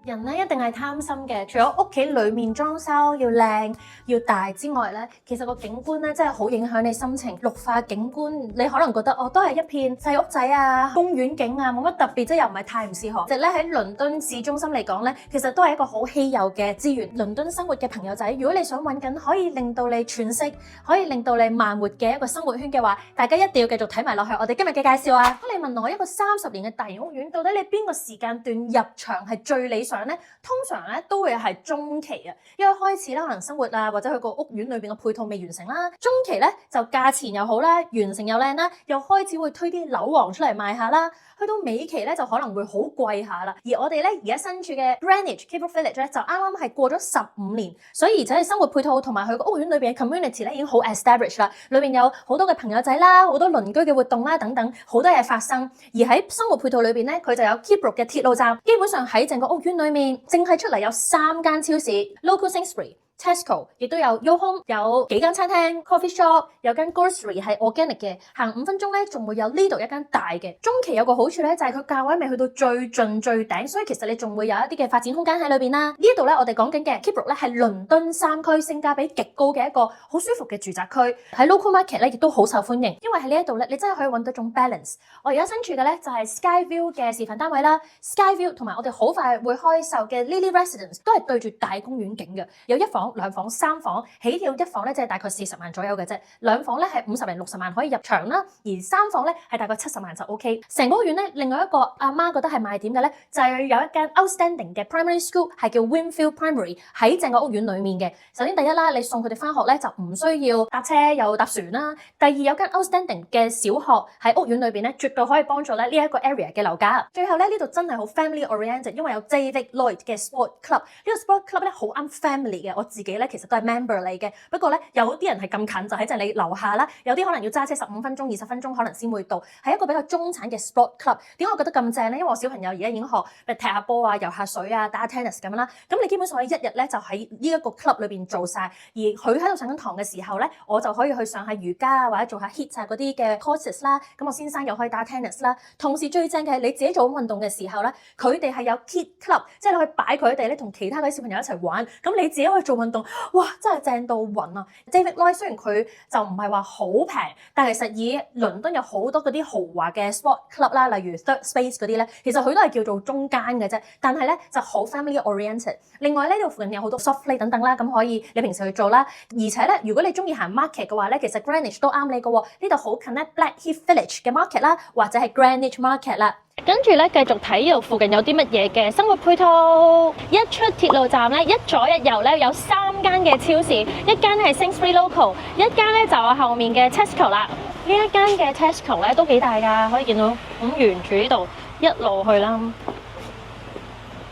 人咧一定係貪心嘅，除咗屋企裏面裝修要靚要大之外咧，其實個景觀咧真係好影響你心情。綠化景觀，你可能覺得都係一片細屋仔啊、公園景啊，冇乜特別，即係又唔係太唔適合。其實咧喺倫敦市中心嚟講咧，其實都係一個好稀有嘅資源。倫敦生活嘅朋友仔，如果你想揾緊可以令到你喘息、可以令到你慢活嘅一個生活圈嘅話，大家一定要繼續睇埋落去我哋今日嘅介紹啊！你問我一個30年嘅大型屋苑，到底你邊個時間段入場係最理想呢？通常咧都會係中期啊，因為開始咧可能生活啊或者佢個屋苑裏邊嘅配套未完成啦。中期咧就價錢又好啦，完成又靚啦，又開始會推啲樓王出嚟賣下啦。去到尾期咧就可能會好貴下啦。而我哋咧而家身處嘅 Greenwich Keybrook Village 咧就啱啱係過咗15年，所以而且係生活配套同埋佢個屋苑裏邊嘅 community 咧已經好 established 啦。裏邊有好多嘅朋友仔啦，好多鄰居嘅活動啦等等，好多嘢發生。而喺生活配套裏邊咧，佢就有 Keybrook 嘅鐵路站，基本上喺整個屋苑裏面，淨係出嚟有3間超市 ，Local Sainsbury。Tesco 亦都有 Yohome， 有幾間餐廳 coffee shop， 有間 grocery 係 organic 嘅，行5分鐘咧仲會有呢度一間大嘅。中期有個好處咧就係佢價位未去到最盡最頂，所以其實你仲會有一啲嘅發展空間喺裏邊啦。呢度咧我哋講緊嘅 Keybrook 咧係倫敦3區性價比極高嘅一個好舒服嘅住宅區，喺 local market 咧亦都好受歡迎，因為喺呢一度咧你真係可以揾到一種 balance。我而家身處嘅咧就係 Skyview 嘅示範單位啦 ，Skyview 同埋我哋好快會開售嘅 Lily Residence 都係對住大公園景嘅，有1房、2房、3房，起跳1房咧即係大概40萬左右嘅啫，2房咧係50零60萬可以入場啦，而3房咧係大概70萬就 OK。成個屋苑咧，另外一個阿媽覺得係賣點嘅咧，就係有一間 outstanding 嘅 primary school 係叫 Winfield Primary 喺整個屋苑裡面嘅。首先第一啦，你送佢哋返學咧就唔需要搭車又搭船啦。第二有間 outstanding 嘅小學喺屋苑裏邊咧，絕對可以幫助咧呢一個 area 嘅樓價。最後咧呢度真係好 family oriented，因為有 David Lloyd 嘅 sport club，呢個 sport club 咧好啱 family 嘅。我自己咧其實都係 member 嚟嘅，不過咧有啲人係咁近就喺正你樓下啦，有啲可能要揸車15分鐘、20分鐘可能先會到，係一個比較中產嘅 sport club。點解我覺得咁正咧？因為我小朋友而家已經學踢下波啊、游下水啊、打下 tennis 咁樣啦。咁你基本上可以一日咧就喺呢一個 club 裏邊做晒，而佢喺度上緊堂嘅時候咧，我就可以去上下瑜伽啊或者做下 HIIT 啊嗰啲嘅 courses 啦。咁我先生又可以打 tennis 啦。同時最正嘅係你自己做運動嘅時候咧，佢哋係有 kid club， 即係你可以擺佢哋咧同其他嗰啲小朋友一齊玩。咁你自己可以做運動，哇！真係正到暈啊 ！David Lloyd 雖然佢就唔係話好平，但其實以倫敦有好多嗰啲豪華嘅 sport club 啦，例如 Third Space 嗰啲咧，其實佢都係叫做中間嘅啫。但係咧就好 family oriented。另外呢度附近有好多 soft play 等等啦，咁可以你平時去做啦。而且咧，如果你中意行 market 嘅話咧，其實 Greenwich 都啱你嘅喎。呢度好近咧 Blackheath Village 嘅 market 啦，或者係 Greenwich Market 啦。跟住咧，繼續睇呢度附近有啲乜嘢嘅生活配套。一出鐵路站咧，一左一右咧有3間嘅超市，一間係 Sainsbury Local， 一間咧就係後面嘅 Tesco 啦。呢一間嘅 Tesco 咧都幾大㗎，可以見到咁沿住呢度一路去啦，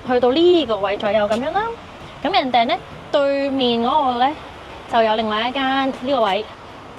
去到呢個位左右咁樣啦。咁人哋咧對面嗰個咧就有另外一間，呢個位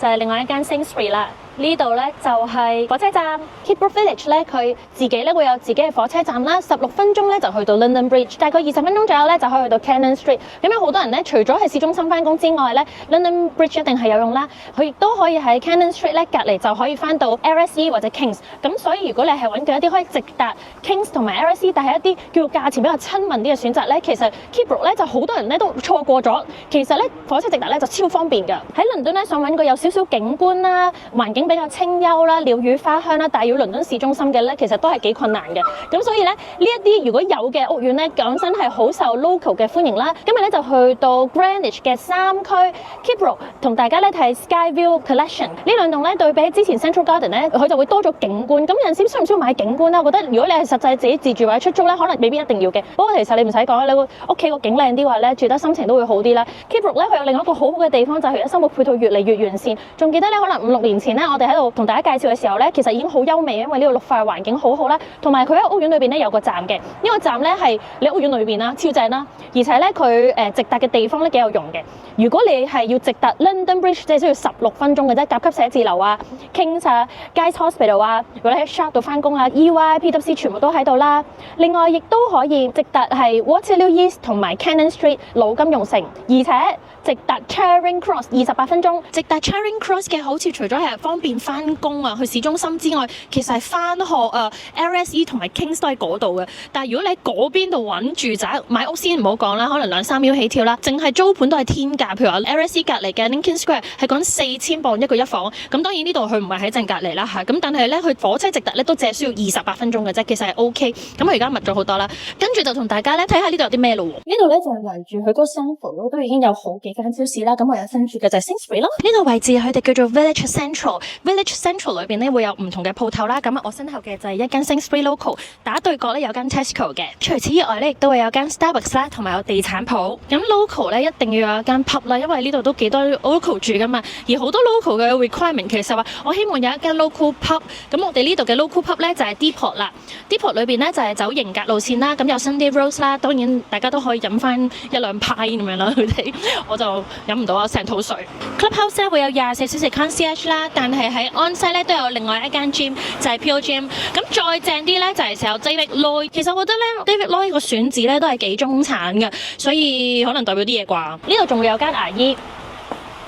就係另外一間 Sainsbury 啦。呢度咧就係火車站 Keybrook Village 咧，佢自己咧會有自己嘅火車站啦，16分鐘咧就去到 London Bridge， 大概20分鐘左右咧就可以去到 Cannon Street。咁有好多人咧，除咗喺市中心翻工之外咧 ，London Bridge 一定係有用啦。佢亦都可以喺 Cannon Street 咧隔離就可以翻到 LSE 或者 Kings。咁所以如果你係揾緊一啲可以直達 Kings 同埋 LSE， 但係一啲叫價錢比較親民啲嘅選擇咧，其實 Keybrook 咧就好多人咧都錯過咗。其實咧火車直達咧就超方便㗎。喺倫敦咧想揾個有少少景觀啦、環境比較清幽啦、鳥語花香啦，但係要倫敦市中心嘅咧，其實都係幾困難嘅。咁所以咧，呢一啲如果有嘅屋苑咧，講真係好受 local 嘅歡迎啦。今日咧就去到 Greenwich 嘅3區 Keybrook， 同大家咧睇 Skyview Collection。呢兩棟咧對比之前 Central Garden 咧，佢就會多咗景觀。咁有陣時需唔需要買景觀咧？我覺得如果你係實際自己自住或者出租咧，可能未必一定要嘅。不過其實你唔使講，你屋企個景靚啲話咧，住得心情都會好啲啦。Keybrook 咧佢有另一個好好嘅地方就係佢嘅生活配套越嚟越完善。仲記得咧，可能5、6年前咧，我哋喺度同大家介紹嘅時候咧，其實已經好優美，因為呢個綠化環境好好啦，同埋佢喺屋苑裏邊咧有個站嘅，呢個站咧係你屋苑裏邊啦，超正啦，而且咧佢直達嘅地方咧幾有用嘅。如果你係要直達 London Bridge， 即係需要16分鐘嘅啫，甲級寫字樓啊、Kings 啊、Guy's Hospital 啊，如果你喺 Sharp 度翻工啊、EY、PwC 全部都喺度啦。另外亦都可以直達係 Waterloo East 同埋 Cannon Street 老金融城，而且直達 Charing Cross 28分鐘。直達 Charing Cross 嘅好處除咗係方便翻工啊，去市中心之外，其實係翻學啊，LSE 同埋 Kings 都喺嗰度嘅。但係如果你喺嗰邊度揾住宅買屋先唔好講啦，可能2-3秒起跳啦，淨係租盤都係天價。譬如話 LSE 隔離嘅 Lincoln Square 係講4000磅一個一房，咁當然呢度佢唔係喺正隔離啦嚇，咁但係咧佢火車直達咧都只係需要28分鐘嘅啫，其實係 OK。咁佢而家密咗好多啦，跟住就同大家咧睇下呢度有啲咩咯喎。呢度咧就係圍住佢嗰個 Central 都已經有好幾間超市啦，咁我有新住嘅就係 Sainsbury 啦。呢個位置佢哋叫做 Village Central。Village Central 裏邊咧會有唔同嘅鋪頭啦，咁我身後嘅就係一間 Sainsbury Local， 打對角咧有間 Tesco 嘅。除此以外咧，亦都會有間 Starbucks 啦，同埋有地產鋪。咁 Local 咧一定要有一間 pub 啦，因為呢度都幾多 Local 住噶嘛。而好多 Local 嘅 requirement 其實話，我希望有一間 Local pub。咁我哋呢度嘅 Local pub 咧就係 Depot 啦。Depot 裏邊咧就係走型格路線啦，咁有 Sunday Roast 啦，當然大家都可以飲翻1-2派咁樣啦。佢哋我就飲唔到啊，成肚水。Clubhouse 咧會有24小時 concierge 啦，但係喺安西咧都有另外一間 gym 就係 Pure Gym。咁再正啲咧就係時候 David Lloyd。其實我覺得咧 David Lloyd 個選址咧都係幾中產嘅，所以可能代表啲嘢啩。呢度仲會有間牙醫，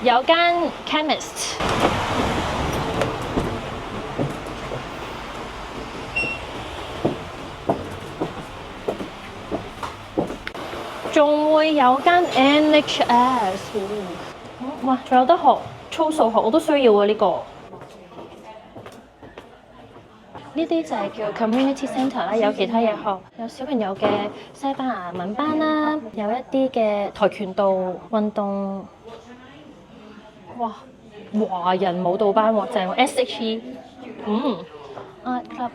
有間 chemist。仲會有間 NHS， 哇！仲有得學操數學，我都需要啊呢個。呢啲就係叫 community centre 啦，有其他嘢學，有小朋友嘅西班牙文班啦，有一啲嘅跆拳道運動，哇！華人舞蹈班喎，正喎 SHE，Art Club。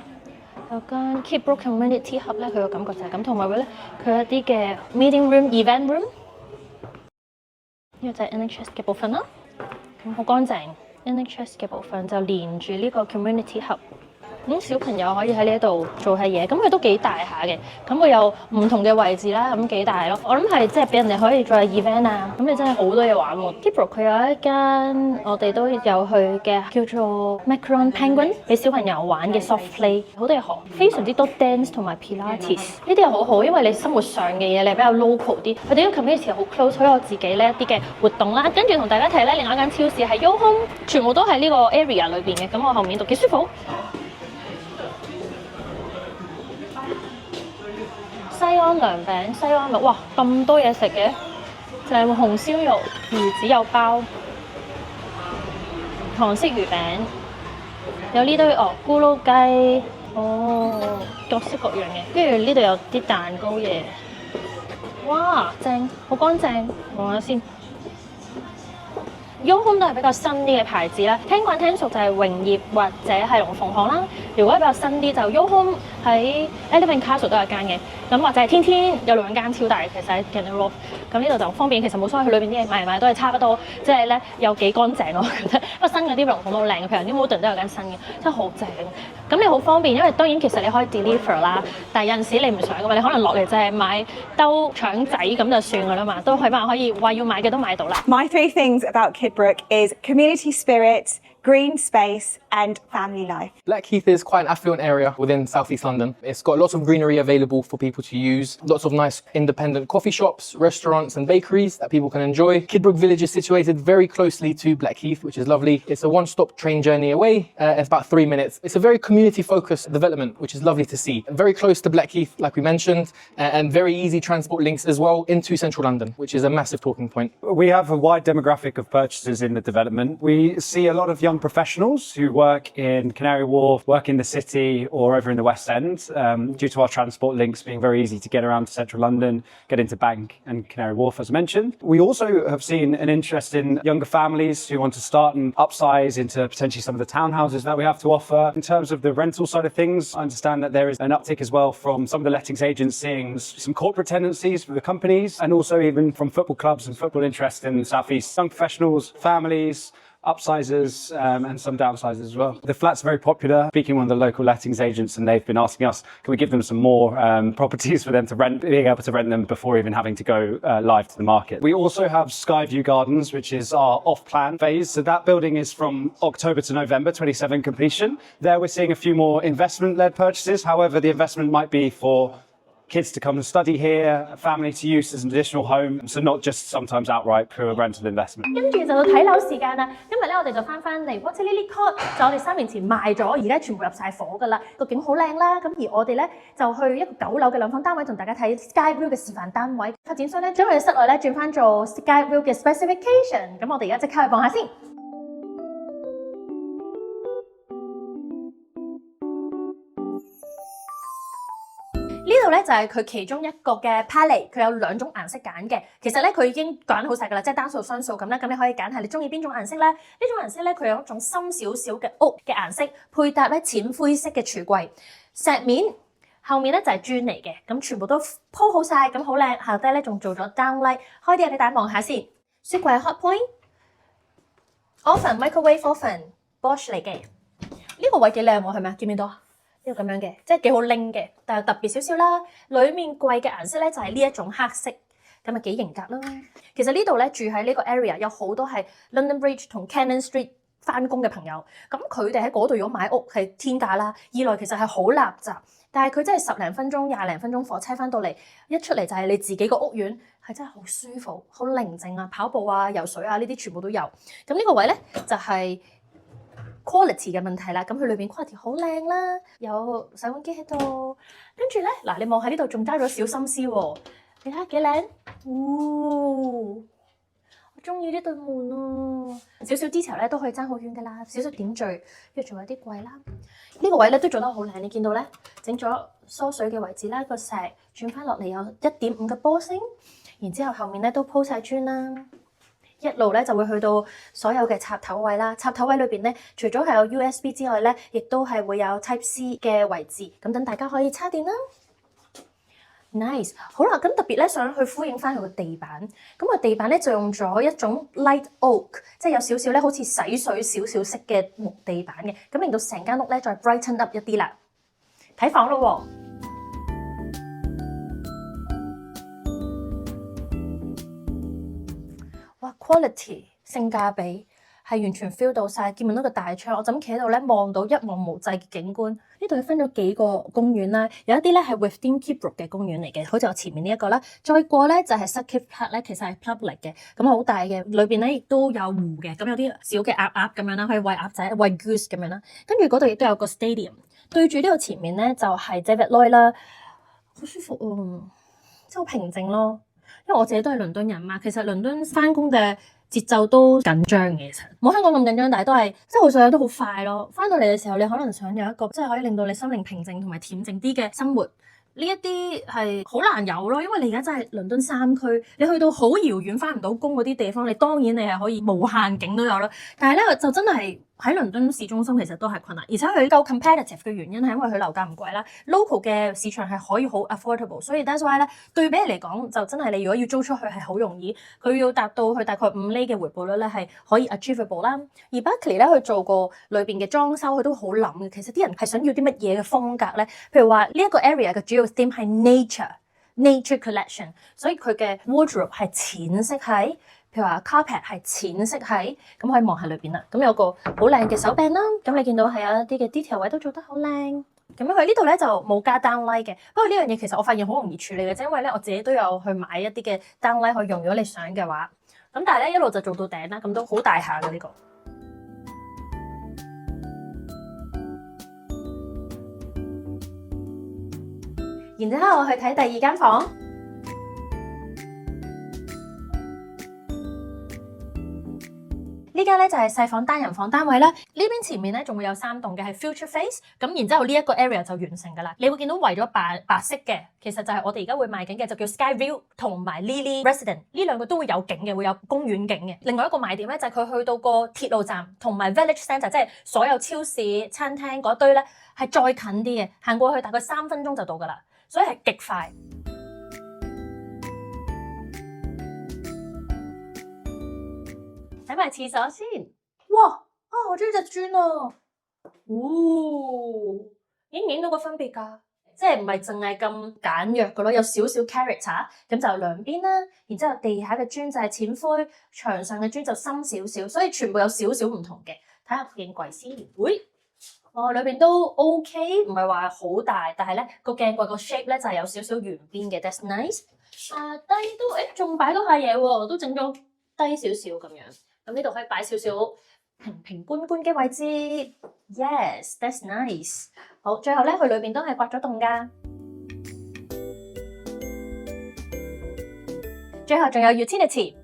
有間 Kidbrooke Community Hub 咧，佢個感覺就係咁，同埋咧佢有啲嘅 meeting room、event room。呢個就係 NHS 嘅部分啦，咁好乾淨。NHS 嘅部分就連住呢個 Community Hub。咁小朋友可以喺呢度做下嘢，咁佢都幾大下嘅，咁會有唔同嘅位置啦，咁幾大咯。我諗係即係俾人哋可以做下 event 啊，咁你真係好多嘢玩喎。Kidbrooke 佢有一間我哋都有去嘅叫做 Macaron Penguin， 俾小朋友玩嘅 soft play， 好多嘢學，非常之多 dance 同埋 Pilates， 呢啲係好好，因為你生活上嘅嘢你比較 local 啲，佢哋個 community 好 close， 所以我自己呢一啲嘅活動啦，跟住同大家睇咧另外一間超市係 YoHome， 全部都喺呢個 area 裏邊嘅，咁我後面度幾舒服。西安涼餅、西安哇咁多嘢食嘅，就係紅燒肉、魚子有包、韓式魚餅，有呢堆咕嚕雞，各式各樣嘅，跟住呢度有啲蛋糕嘢，哇正，好乾淨，望下先。YoHome 都係比較新啲嘅牌子啦，聽慣聽熟就係榮業或者係龍鳳行啦。如果比較新啲就 YoHome 喺 Elephant Castle 都有間嘅，咁或者係天天有2間超大，其實喺 Canary Wharf， 咁呢度就方便，其實冇所謂，佢裏邊啲嘢買都係差不多，即係咧有幾乾淨我覺得。不過新嗰啲龍鳳都好靚嘅，譬如啲 Modern 都有間新嘅，真係好正。咁你好方便，因為當然其實你可以 deliver 啦，但係有陣時你唔想嘅嘛，你可能落嚟就係買兜腸仔咁就算㗎啦嘛，都起碼可以話要買嘅都買到啦。My 3 things about Kidbrooke is community spirit, green space and family life. Blackheath is quite an affluent area within South East London. It's got lots of greenery available for people to use, lots of nice independent coffee shops, restaurants and bakeries that people can enjoy. Kidbrooke Village is situated very closely to Blackheath, which is lovely. It's a one-stop train journey away. It's about 3 minutes. It's a very community-focused development, which is lovely to see. Very close to Blackheath, like we mentioned, and very easy transport links as well into central London, which is a massive talking point. We have a wide demographic of purchasers in the development. We see a lot of young professionals who work in Canary Wharf, work in the city or over in the West End, due to our transport links being very easy to get around to central London, get into Bank and Canary Wharf as mentioned. We also have seen an interest in younger families who want to start and upsize into potentially some of the townhouses that we have to offer. In terms of the rental side of things, I understand that there is an uptick as well from some of the lettings agents seeing some corporate tendencies for the companies and also even from football clubs and football interest in the South East. Young professionals, families, upsizers and some downsizers as well. The flat's very popular. Speaking with one of the local lettings agents and they've been asking us, can we give them some more properties for them to rent, being able to rent them before even having to go live to the market. We also have Skyview Gardens, which is our off-plan phase. So that building is from October to November 27 completion. There we're seeing a few more investment-led purchases. However, the investment might be for kids to come and study here, a family to use as an additional home, so not just sometimes outright pure rental investment. 跟住就到睇樓時間啦。今日咧我哋就翻嚟 Water Lily Court，就我哋3年前賣咗，而家全部入晒伙㗎啦。個景好靚啦，咁而我哋咧就去一個9樓嘅兩房單位同大家睇 Sky View 嘅示範單位。發展商咧將佢嘅室內咧轉翻做 Sky View 嘅 specification， 咁我哋而家即刻去望下先。呢度咧就係佢其中一個嘅 palette， 佢有2種顏色揀嘅。其實咧佢已經揀好晒㗎啦，即係單數雙數咁啦。咁你可以揀下你中意邊種顏色咧？呢種顏色咧佢有一種深少少嘅屋嘅顏色，配搭咧淺灰色嘅櫥櫃，石面後面咧就係磚嚟嘅，咁全部都鋪好晒，咁好靚。下低咧仲做咗 downlight， 開啲你大家望下先。雪櫃係 hot point，oven microwave oven，Bosch 嚟嘅。呢個位幾靚喎，係咪啊？見唔見到啊？呢個咁樣嘅，即係幾好拎嘅，但係特別少少啦。裡面櫃嘅顏色咧就係呢一種黑色，咁咪幾型格啦。其實呢度咧住喺呢個 area 有好多係 London Bridge 同 Cannon Street 翻工嘅朋友，咁佢哋喺嗰度如果買屋係天價啦。二來其實係好垃圾，但係佢真係10零分鐘、20零分鐘火車翻到嚟，一出嚟就係你自己個屋苑，係真係好舒服、好寧靜啊！跑步啊、游水啊呢啲全部都有。咁呢個位咧就係quality 嘅問題啦，咁佢裏邊 quality 好靚啦，有洗碗機喺度，跟住咧嗱，你望喺呢度仲加咗小心思喎，你睇下幾靚，我中意呢對門啊，少少 detail 咧都可以爭好遠噶啦，少少點綴，跟住仲有啲櫃啦，呢個位咧都做得好靚，你見到咧整咗疏水嘅位置啦，個石轉翻落嚟有1.5嘅波星，然之後後面咧都鋪晒磚啦。一路咧就會去到所有嘅插頭位啦，插頭位裏邊咧，除咗係有 USB 之外咧，亦都係會有 Type C 嘅位置，咁等大家可以插電啦。Nice， 好啦，咁特別咧想去呼應翻佢個地板，咁個地板咧就用咗一種 light oak， 即係有少少咧好似洗水少少色嘅木地板嘅，咁令到成間屋咧再 brighten up 一啲啦。睇房咯喎！哇 ，quality 性價比係完全 feel 到晒，見唔到個大窗，我就咁企喺度咧，望到一望無際嘅景觀。呢度分咗幾個公園啦，有一啲咧係 within Kidbrooke 嘅公園嚟嘅，好似我前面呢一個啦。再過咧就係 Sutcliffe Park 咧，其實係 public 嘅，咁好大嘅，裏邊咧亦都有湖嘅，咁有啲小嘅鴨咁樣啦，可以餵鴨仔、餵 goose 咁樣啦。跟住嗰度亦都有個 stadium， 對住呢度前面咧就係 David Lloyd 啦，好舒服啊，真係好平靜咯。因為我自己都係倫敦人嘛，其實倫敦返工嘅節奏都緊張嘅，其實冇香港咁緊張，但係都係即係好想有都好快咯。返到嚟嘅時候，你可能想有一個即係可以令到你心靈平靜同埋恬靜啲嘅生活，呢一啲係好難有咯。因為你而家真係倫敦3區，你去到好遙遠返唔到工嗰啲地方，你當然你係可以無限景都有啦。但係咧就真係喺倫敦市中心其實都係困難，而且佢夠 competitive 嘅原因係因為佢樓價唔貴啦 ，local 嘅市場係可以好 affordable， 所以 that's why 咧對比嚟講就真係你如果要租出去係好容易，佢要達到佢大概5厘嘅回報率咧係可以 achievable 啦。而 Berkeley 咧佢做過裏邊嘅裝修，佢都好諗嘅。其實啲人係想要啲乜嘢嘅風格咧？譬如話呢一個 area 嘅主要 theme 係 nature collection， 所以佢嘅 wardrobe 係淺色係。譬如話 carpet 係淺色係，咁可以望下裏邊啦。咁有個好靚嘅手柄啦，咁你見到係有一啲嘅 detail 位都做得好靚。咁佢呢度咧就冇加 downlight 嘅，不過呢樣嘢其實我發現好容易處理嘅啫，因為咧我自己都有去買一啲嘅 downlight 去用，如果你想嘅話。咁但係咧一路就做到頂啦，咁都好大下嘅呢個。然之後我去睇第2間房。呢間咧就係細房單人房單位啦，呢邊前面咧仲會有3棟嘅係 Future Face， 咁然之後呢一個 area 就完成噶啦。你會見到圍咗白色嘅，其實就係我哋而家會賣緊嘅，就叫 Sky View 同埋 Lily Resident， 呢兩個都會有景嘅，會有公園景嘅。另外一個賣點咧就係佢去到個鐵路站同埋 Village Centre， 即係所有超市、餐廳嗰堆咧係再近啲嘅，行過去大概3分鐘就到噶啦，所以係極快。睇埋廁所先，哇！我中意隻磚啊，影唔影到個分別㗎？即係唔係淨係咁簡約嘅咯，有少少 character， 咁就兩邊啦。然之後地下嘅磚就係淺灰，牆上嘅磚就深少少，所以全部有少少唔同嘅。睇下件櫃先，喂，裏邊都 OK，唔係話好大，但係咧個鏡櫃個 shape 咧就係有少少圓邊嘅 ，that's nice。低都仲擺到下嘢喎，都整咗低少少咁樣。咁呢度可以擺少少平平官官嘅位置 ，yes，that's nice。好，最後咧佢裏邊都係刮咗洞㗎。最後仲有 utility。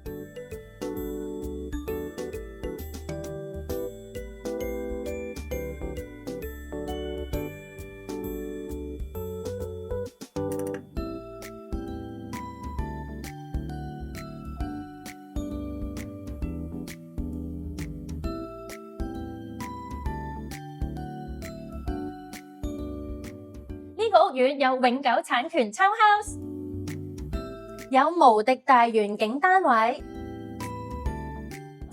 呢個屋苑有永久產權 townhouse， 有無敵大園景單位，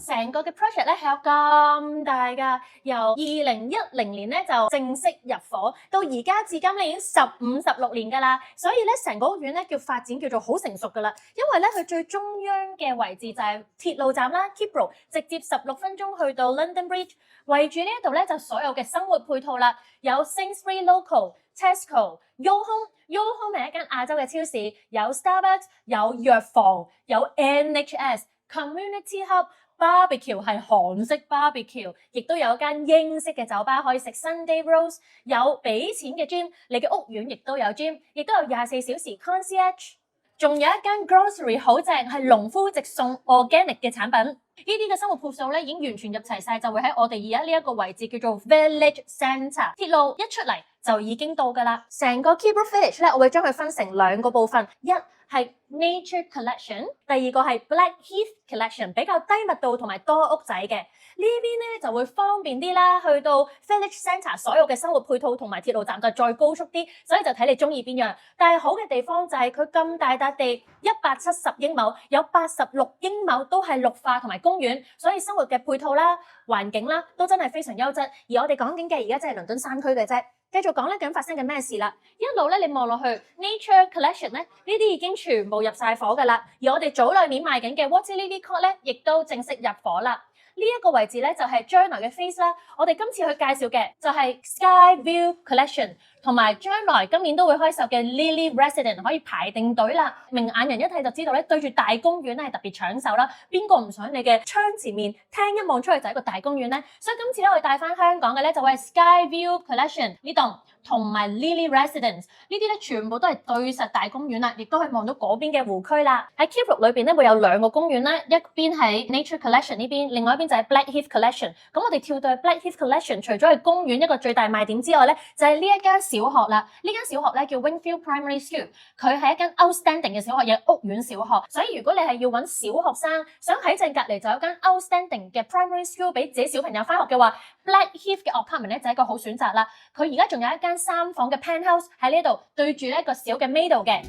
成個嘅 project 咧係有咁大㗎，由2010年咧就正式入伙，到而家至今咧已經16年㗎啦，所以咧成個屋苑咧叫發展叫做好成熟㗎啦，因為咧佢最中央嘅位置就係鐵路站啦 ，Keep Road 直接16分鐘去到 London Bridge， 圍住呢一度咧就所有嘅生活配套啦，有 Sainsbury Local、Tesco、YoHome 係一間亞洲嘅超市，有 Starbucks， 有藥房，有 NHS、Community Hub。Barbecue 係韓式 barbecue， 亦都有間英式嘅酒吧可以食 Sunday roast， 有俾錢嘅 gym， 你嘅屋苑亦都有 gym， 亦都有24小時 concierge， 仲有一間 grocery 好正，係農夫直送 organic 嘅產品。呢啲嘅生活配套咧已經完全入齊晒，就會喺我哋而家呢一個位置叫做 Village Centre， 鐵路一出嚟就已經到㗎啦。成個 Keybrook Village 咧，我會將佢分成兩個部分，一係 Nature Collection， 第二個係 Blackheath Collection， 比較低密度同埋多屋仔嘅。呢邊咧就會方便啲啦，去到 Village Centre 所有嘅生活配套同埋鐵路站就再高速啲，所以就睇你中意邊樣。但係好嘅地方就係佢咁大笪地，170英畝，有86英畝都係綠化同埋公園，所以生活嘅配套啦、環境啦都真係非常優質。而我哋講緊嘅而家真係倫敦山區嘅啫。繼續講咧，究竟發生緊咩事啦？一路咧，你望落去 Nature Collection 咧，呢啲已經全部入晒伙㗎啦。而我哋早兩年賣緊嘅 Water Lily Court 咧，亦都正式入伙啦。呢一個位置咧就係將來嘅 face 啦。我哋今次去介紹嘅就係 Sky View Collection， 同埋將來今年都會開售嘅 Lily Resident 可以排定隊啦。明眼人一睇就知道咧，對住大公園咧係特別搶手啦。邊個唔想你嘅窗前面廳一望出去就係一個大公園咧？所以今次咧我哋帶翻香港嘅咧就會係 Sky View Collection 呢棟同埋 Lily Residence 呢啲咧全部都係對實大公園啦，亦都可以望到嗰邊嘅湖區啦。喺 Keybrook 裏邊咧會有兩個公園啦，一邊喺 Nature Collection 呢邊，另外一邊就係 Blackheath Collection。咁我哋跳到去 Blackheath Collection， 除咗係公園一個最大賣點之外咧，就係呢一間小學啦。呢間小學咧叫 Wingfield Primary School， 佢係一間 outstanding 嘅小學，亦屋苑小學。所以如果你係要揾小學生，想喺正隔離就有間 outstanding 嘅 primary school 俾自己小朋友翻學嘅話， Blackheath 嘅 apartment 咧就係一個好選擇啦。佢而家仲有一間3房嘅 penthouse 喺呢度，對住呢一個小嘅 meadow 嘅。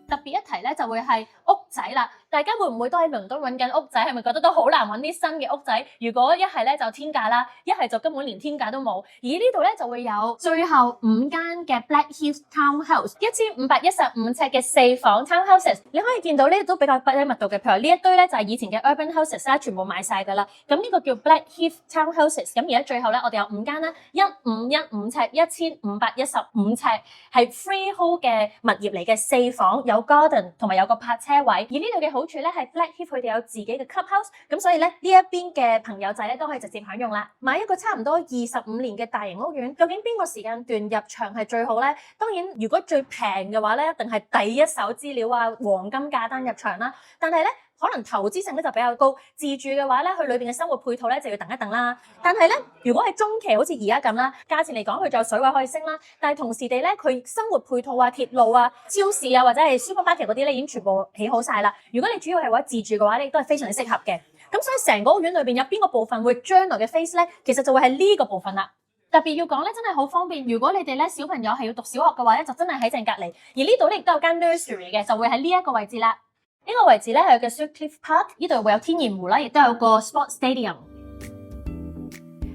特別一提咧就會係屋仔啦，大家會唔會都喺倫敦揾緊屋仔？係咪覺得都好難揾啲新嘅屋仔？如果一係咧就天價啦，一係就根本連天價都冇。而呢度咧就會有最後5間嘅 Blackheath Townhouse， 1515尺嘅4房 Townhouses。你可以見到呢度都比較低密度嘅，譬如呢一堆咧就係以前嘅 Urban Houses 啦，全部賣晒㗎啦。咁呢個叫 Blackheath Townhouses。咁而家最後咧我哋有5間啦，1515尺、1515尺係 freehold 嘅物業嚟嘅4房，有 garden 同埋有個泊車位。而呢度嘅好處咧係 Blackheath 佢哋有自己嘅 clubhouse， 咁所以咧呢一邊嘅朋友仔咧都可以直接享用啦。買一個差唔多25年嘅大型屋苑，究竟邊個時間段入場係最好咧？當然如果最平嘅話咧，一定係第一手資料啊，黃金價單入場啦。但係咧可能投資性咧就比較高，自住嘅話咧，佢裏邊嘅生活配套咧就要等一等啦。但係咧，如果係中期好似而家咁啦，價錢嚟講佢就有水位可以升啦。但係同時地咧，佢生活配套啊、鐵路啊、超市啊或者係 supermarket 嗰啲咧已經全部起好晒啦。如果你主要係話自住嘅話咧，亦都係非常之適合嘅。咁所以成個屋苑裏邊有邊個部分會將來嘅 face 咧，其實就會係呢個部分啦。特別要講咧，真係好方便。如果你哋咧小朋友係要讀小學嘅話咧，就真係喺正隔離。而呢度咧亦都有間 nursery 嘅，就會喺呢一個位置啦。呢個位置咧係有個 Sutcliffe Park， 呢度會有天然湖啦，亦都有個 Sport Stadium。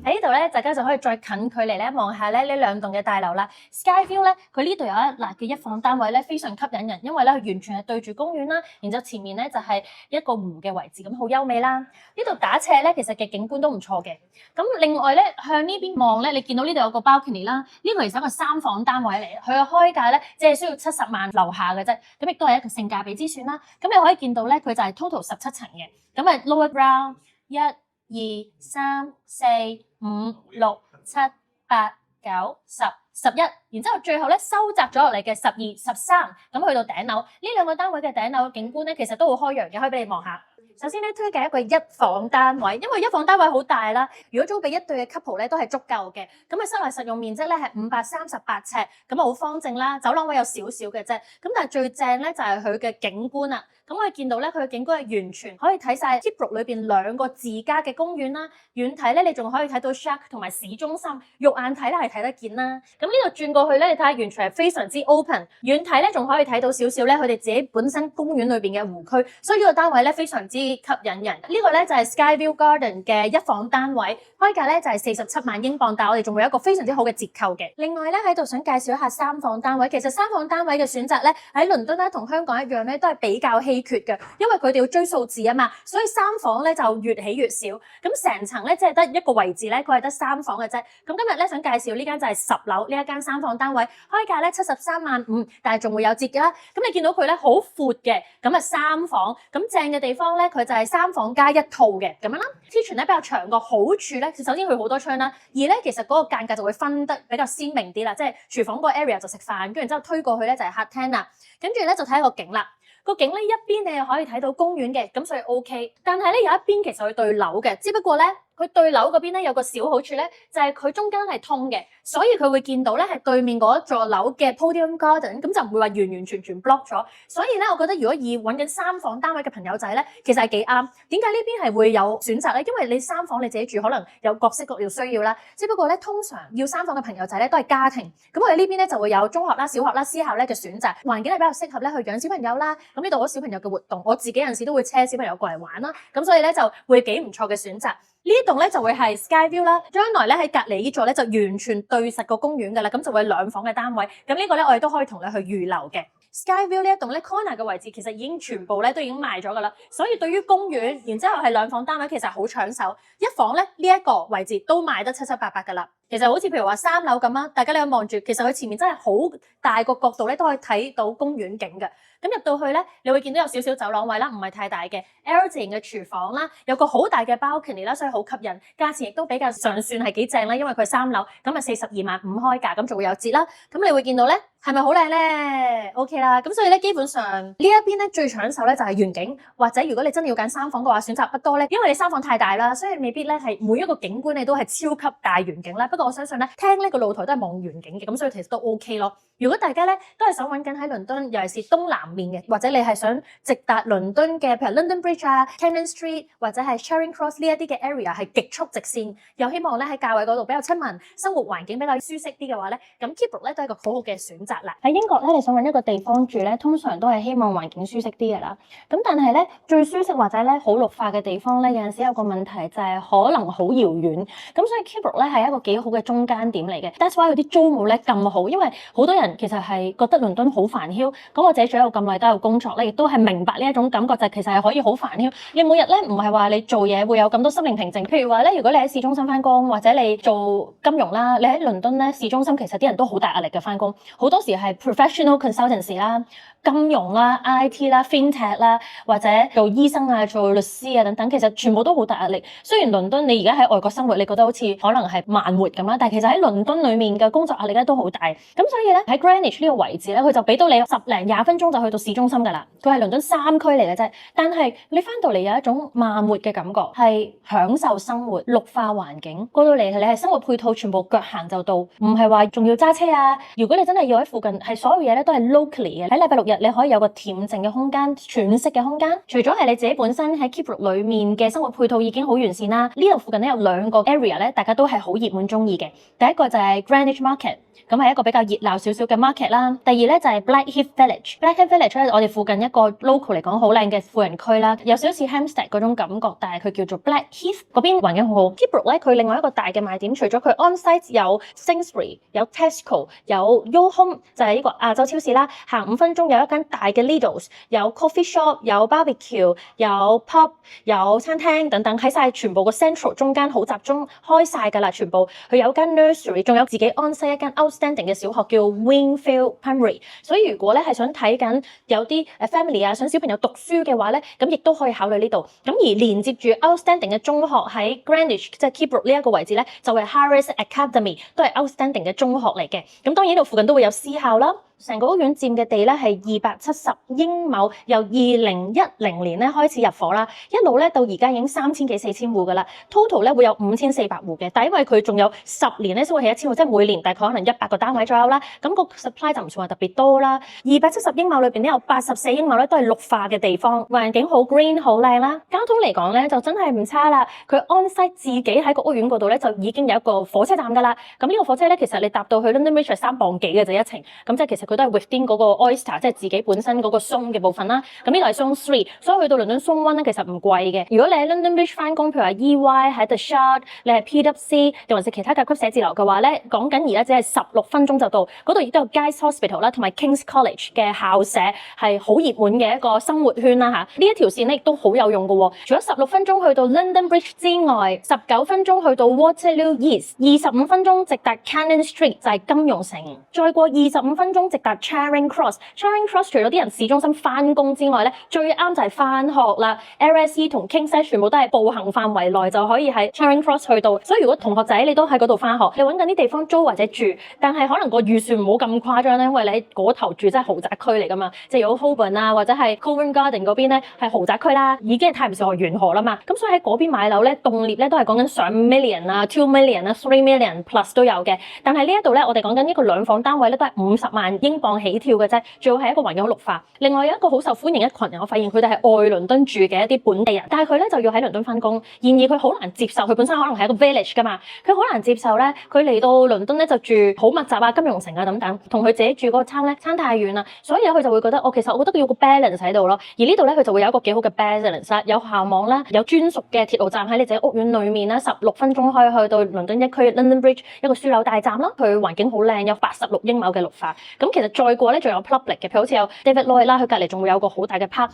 喺呢度咧，大家就可以再近距離咧望下咧呢兩棟嘅大樓啦。Skyview 咧，佢呢度有一辣嘅一房單位咧，非常吸引人，因為咧佢完全係對住公園啦，然之後前面咧就係一個湖嘅位置，咁好優美啦。呢度打斜咧，其實嘅景觀都唔錯嘅。咁另外咧向呢邊望咧，你見到呢度有個 balcony 啦，呢個其實係一個3房單位嚟，佢嘅開價咧只係需要70萬樓下嘅啫，咁亦都係一個性價比之選啦。咁你可以見到咧，佢就係 total 17層嘅，咁啊 lower ground 1、2、3、4、5、6、7、8、9、10、11，然之後最後咧收窄咗落嚟嘅12、13，咁去到頂樓，呢兩個單位嘅頂樓嘅景觀咧，其實都好開揚嘅，可以俾你望下。首先咧推介一個一房單位，因為一房單位好大啦，如果租俾一對嘅 couple 咧都係足夠嘅。咁啊室內實用面積咧係538尺，咁啊好方正啦，走廊位有少少嘅啫。咁但係最正咧就係佢嘅景觀啦。咁我哋見到咧佢嘅景觀係完全可以睇晒 Keepbrook 裏邊兩個自家嘅公園啦。遠睇咧你仲可以睇到 Shark 同埋市中心，肉眼睇咧係睇得見啦。咁呢度轉過去咧，你睇下完全係非常之 open。遠睇咧仲可以睇到少少咧佢哋自己本身公園裏邊嘅湖區，所以呢個單位咧非常之吸引人。呢個咧就係 Skyview Garden 嘅一房單位，開價咧就係47萬英鎊，但係我哋仲會有一個非常之好嘅折扣嘅。另外咧喺度想介紹一下3房單位，其實3房單位嘅選擇咧喺倫敦咧同香港一樣咧都係比較稀缺嘅，因為佢哋要追數字啊嘛，所以3房咧就越起越少。咁成層咧即係得一個位置咧，佢係得3房嘅啫。咁今日咧想介紹呢間就係10樓呢一間3房單位，開價咧73萬5，但係仲會有折嘅啦。咁你見到佢咧好闊嘅，咁啊3房，咁正嘅地方咧佢就係3房加1套嘅咁樣啦。Kitchen 咧比較長個好處咧，首先佢好多窗啦，而咧其實嗰個間隔就會分得比較鮮明啲啦，即係廚房嗰個 area 就食飯，跟住然之後推過去咧就係客廳啦，跟住咧就睇個景啦。個景咧一邊你又可以睇到公園嘅，咁所以 OK。但係咧有一邊其實佢對樓嘅，只不過咧佢對樓嗰邊咧有個小好處咧，就係佢中間係通嘅，所以佢會見到咧係對面嗰座樓嘅 Podium Garden，咁就唔會話完完全全 block 咗。所以咧，我覺得如果以揾緊3房單位嘅朋友仔咧，其實係幾啱。點解呢邊係會有選擇咧？因為你3房你自己住，可能有各式各樣需要啦。只不過咧，通常要3房嘅朋友仔咧都係家庭，咁我哋呢邊咧就會有中學啦、小學啦、私校咧嘅選擇，環境係比較適合咧去養小朋友啦。咁呢度有小朋友嘅活動，我自己有陣時都會車小朋友過嚟玩啦，咁所以咧就會幾唔錯嘅選擇。呢一棟咧就會係 Skyview 啦，將來咧喺隔離呢座咧就完全對實個公園㗎啦，咁就會2房嘅單位。咁呢個咧我哋都可以同你去預留嘅。Skyview 呢一棟咧 corner 嘅位置其實已經全部咧都已經賣咗㗎啦，所以對於公園，然之後係2房單位其實好搶手。一房咧呢一個位置都賣得七七八八㗎啦。其實好似譬如話3樓咁啊，大家你有望住，其實佢前面真係好大個角度咧都可以睇到公園景嘅。咁入到去咧，你會見到有少少走廊位啦，唔係太大嘅 L 字型嘅廚房啦，有個好大嘅 balcony 啦，所以好吸引。價錢亦都比較上算係幾正啦，因為佢係3樓，咁啊42萬5開價，咁就會有折啦。咁你會見到咧，係咪好靚咧 ？OK 啦，咁所以咧基本上呢一邊咧最搶手咧就係遠景，或者如果你真係要揀3房嘅話，選擇不多咧，因為你3房太大啦，所以未必咧係每一個景觀你都係超級大遠景啦。不過我相信咧，聽呢個露台都係望遠景嘅，咁所以其實都 OK 咯。如果大家咧都係想揾緊喺倫敦，尤其是東南面嘅，或者你係想直達倫敦嘅，譬如 London Bridge 啊、Cannon Street 或者係 Charing Cross 呢一啲嘅 area 係極速直線，又希望咧喺價位嗰度比較親民，生活環境比較舒適啲嘅話咧，咁 Keepbrook 咧都係一個好好嘅選擇啦。喺英國咧，你想揾一個地方住咧，通常都係希望環境舒適啲嘅啦。咁但係咧，最舒適或者咧好綠化嘅地方咧，有陣時有個問題就係可能好遙遠。咁所以 Keepbrook 咧係一個幾好嘅中間點嚟嘅。That's why 有啲租務咧咁好，因為好多人其實係覺得倫敦好煩囂。咁我自己住咗咁耐都有工作咧，亦都係明白呢一種感覺，就係其實係可以好煩囂。你每日咧唔係話你做嘢會有咁多心靈平靜。譬如話咧，如果你喺市中心翻工，或者你做金融啦，你喺倫敦咧市中心，其實啲人都好大壓力嘅翻工，好多時係 professional consultancy 啦、金融啦、IT 啦、FinTech 啦，或者做醫生啊、做律師啊等等，其實全部都好大壓力。雖然倫敦你而家喺外國生活，你覺得好似可能係慢活咁啦，但係其實喺倫敦裡面嘅工作壓力咧都好大。咁所以咧喺 Greenwich 呢個位置咧，佢就俾到你10零20分鐘就去到市中心㗎啦。佢係倫敦3區嚟嘅啫，但係你翻到嚟有一種慢活嘅感覺，係享受生活、綠化環境。過到嚟你係生活配套全部腳行就到，唔係話仲要揸車啊。如果你真係要喺附近，係所有嘢咧都係 locally 嘅。喺禮拜六日日你可以有個恬靜嘅空間、喘息嘅空間。除咗係你自己本身喺 Keepbrook 裏面嘅生活配套已經好完善啦，呢度附近咧有兩個 area 咧，大家都係好熱門中意嘅。第一個就係 Greenwich Market。咁係一個比較熱鬧少少嘅 market 啦。第二咧就係 Blackheath Village。Blackheath Village 咧，我哋附近一個 local 嚟講好靚嘅富人區啦，有少少似 Hampstead 嗰種感覺，但係佢叫做 Blackheath 嗰邊環境好好。Keepbrook 咧，佢另外一個大嘅賣點，除咗佢 on-site 有 Sainsbury、有 Tesco、有 YoHome 就係呢個亞洲超市啦。行5分鐘有一間大嘅 Lidl's，有 coffee shop、有 barbecue、有 pub、有餐廳等等，喺晒全部個 central 中間好集中，開晒㗎啦，全部。佢有間 nursery， 仲有自己 on-site 一間outstanding 嘅小學叫 Wingfield Primary， 所以如果咧係想睇緊有啲family 啊，想小朋友讀書嘅話咧，咁亦都可以考慮呢度。咁而連接住 outstanding 嘅中學喺 Greenwich 即係 Keepbrook 呢一個位置咧，就係 Harris Academy， 都係 outstanding 嘅中學嚟嘅。咁當然呢度附近都會有私校啦。成個屋苑佔嘅地咧係270英畝，由2010年咧開始入伙啦，一路咧到而家已經3000幾4000戶噶啦 ，total 咧會有5400戶嘅，但因為佢仲有10年咧先會起1000戶，即係每年大概可能100個單位左右啦，咁個 supply 就唔算話特別多啦。270英畝裏邊咧有84英畝咧都係綠化嘅地方，環境好 green 好靚啦。交通嚟講咧就真係唔差啦，佢 on-site 自己喺個屋苑嗰度咧就已經有一個火車站噶啦。咁呢個火車咧其實你搭到去 London Bridge 係3磅幾嘅就一程，咁即係其實佢都係 within 嗰個 Oyster， 即係自己本身嗰個 zone 嘅部分啦。咁呢度係 Zone 3，所以去到倫敦 Zone 1咧，其實唔貴嘅。如果你喺 London Bridge 翻工，譬如話 EY 喺 The Shard， 你係 PwC， 又或者其他甲級寫字樓嘅話咧，講緊而家只係16分鐘就到。嗰度亦都有 Guy's Hospital 啦，同埋 King's College 嘅校舍，係好熱門嘅一個生活圈啦嚇。呢一條線咧亦都好有用嘅喎。除咗16分鐘去到 London Bridge 之外，19分鐘去到 Waterloo East，25分鐘直達 Cannon Street 就係金融城，再過25分鐘直達 Charing Cross。Charing Cross 除咗啲人市中心翻工之外咧，最啱就係翻學啦。LSE 同 King's 全部都係步行範圍內就可以喺 Charing Cross 去到。所以如果同學仔你都喺嗰度翻學，你揾緊啲地方租或者住，但係可能個預算唔好咁誇張咧，因為你喺嗰頭住真係豪宅區嚟噶嘛。即係如果 Holborn 啊或者係 Covent Garden 嗰邊咧係豪宅區啦，已經係泰晤士河沿河啦嘛。咁所以喺嗰邊買樓咧，動輒咧都係講緊上million啊、2 million 啊、3 million plus 都有嘅。但係呢一度咧，我哋講緊一個兩房單位咧都係50萬英鎊起跳嘅啫。最好係一個環境好綠化。另外有一個好受歡迎一群人，我發現佢哋係外倫敦住嘅一啲本地人，但係佢咧就要喺倫敦翻工，然而佢好難接受，佢本身可能係一個 village 噶嘛，佢好難接受咧，佢嚟到倫敦咧就住好密集啊、金融城啊等等，同佢自己住嗰個餐咧差太遠啦，所以佢就會覺得其實我覺得佢要個 balance 喺度咯。而呢度咧佢就會有一個幾好嘅 balance， 有校網啦，有專屬嘅鐵路站喺你自己屋苑裏面啦，16分鐘可以去到倫敦一區 London Bridge 一個樞紐大站啦，佢環境好靚，有86英畝嘅綠化。咁其實再過咧仲有 public 嘅，譬如好似有 David Lloyd 啦，佢隔離仲會有個好大嘅 park。